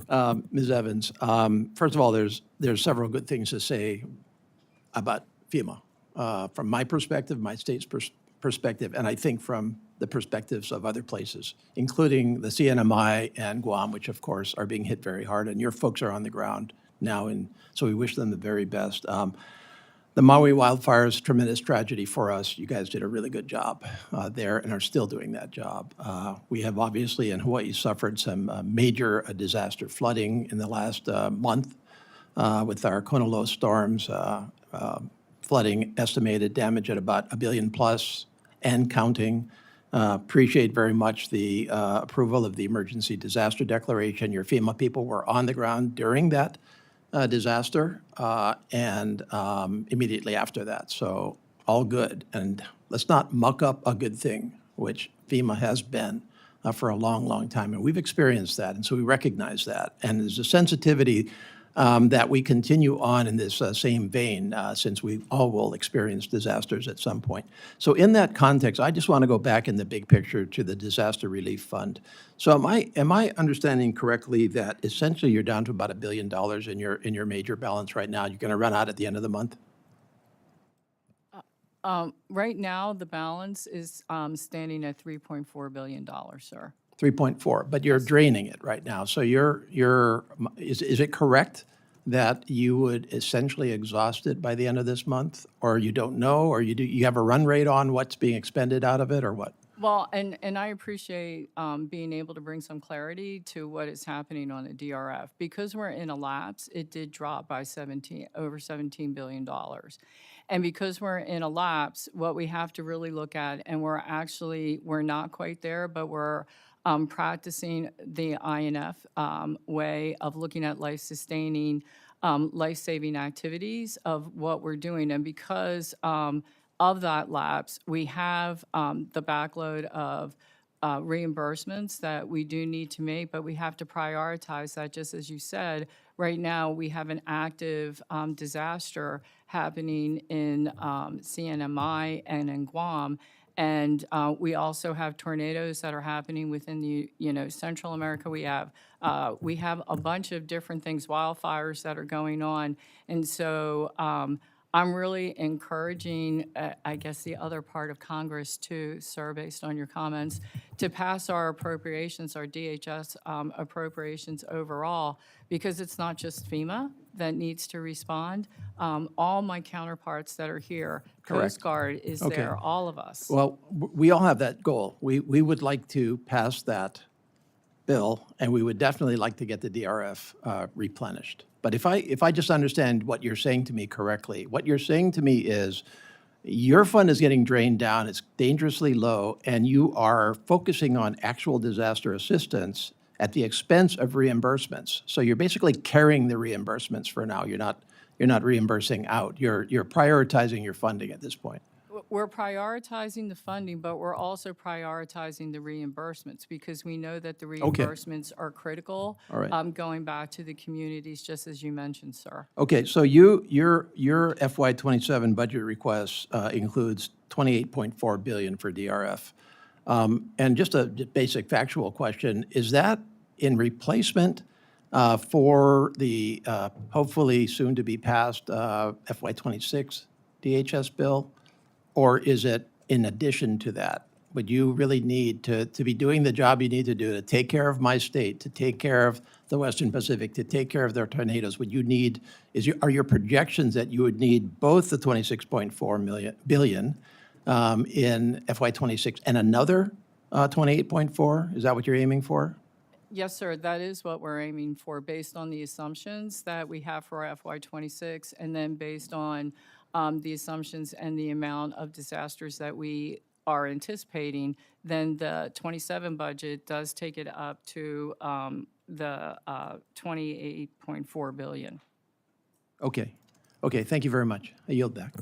Ms. Evans, first of all, there's several good things to say about FEMA. From my perspective, my state's perspective, and I think from the perspectives of other places, including the CNMI and Guam, which of course are being hit very hard, and your folks are on the ground now, and so we wish them the very best. The Maui wildfires, tremendous tragedy for us. You guys did a really good job there and are still doing that job. We have obviously in Hawaii suffered some major disaster flooding in the last month with our Konolo storms. Flooding estimated damage at about $1 billion plus and counting. Appreciate very much the approval of the emergency disaster declaration. Your FEMA people were on the ground during that disaster and immediately after that. So all good. And let's not muck up a good thing, which FEMA has been for a long, long time. And we've experienced that. And so we recognize that. And there's a sensitivity that we continue on in this same vein since we all will experience disasters at some point. So in that context, I just want to go back in the big picture to the Disaster Relief Fund. So am I understanding correctly that essentially you're down to about $1 billion in your major balance right now? You're going to run out at the end of the month? Right now, the balance is standing at $3.4 billion, sir. 3.4, but you're draining it right now. So is it correct that you would essentially exhaust it by the end of this month, or you don't know, or you have a run rate on what's being expended out of it, or what? Well, and I appreciate being able to bring some clarity to what is happening on the DRF. Because we're in a lapse, it did drop by over $17 billion. And because we're in a lapse, what we have to really look at, and we're not quite there, but we're practicing the INF way of looking at life-sustaining, life-saving activities of what we're doing. And because of that lapse, we have the backload of reimbursements that we do need to make, but we have to prioritize that, just as you said. Right now, we have an active disaster happening in CNMI and in Guam. And we also have tornadoes that are happening within the, Central America. We have a bunch of different things, wildfires that are going on. And so I'm really encouraging, I guess, the other part of Congress too, sir, based on your comments, to pass our appropriations, our DHS appropriations overall, because it's not just FEMA that needs to respond. All my counterparts that are here, Correct. Coast Guard is Okay. there, all of us. Well, we all have that goal. We would like to pass that bill, and we would definitely like to get the DRF replenished. But if I just understand what you're saying to me correctly, what you're saying to me is your fund is getting drained down, it's dangerously low, and you are focusing on actual disaster assistance at the expense of reimbursements. So you're basically carrying the reimbursements for now. You're not reimbursing out. You're prioritizing your funding at this point. We're prioritizing the funding, but we're also prioritizing the reimbursements because we know that the reimbursements are critical. All right. Going back to the communities, just as you mentioned, sir. Okay, so your FY27 budget request includes $28.4 billion for DRF. And just a basic factual question, is that in replacement for the hopefully soon to be passed FY26 DHS bill? Or is it in addition to that? Would you really need to be doing the job you need to do to take care of my state, to take care of the Western Pacific, to take care of their tornadoes? Would you need, are your projections that you would need both the $26.4 billion in FY26 and another 28.4? Is that what you're aiming for? Yes, sir. That is what we're aiming for based on the assumptions that we have for our FY26 and then based on the assumptions and the amount of disasters that we are anticipating, then the 27 budget does take it up to the $28.4 billion. Okay. Okay, thank you very much. I yield back.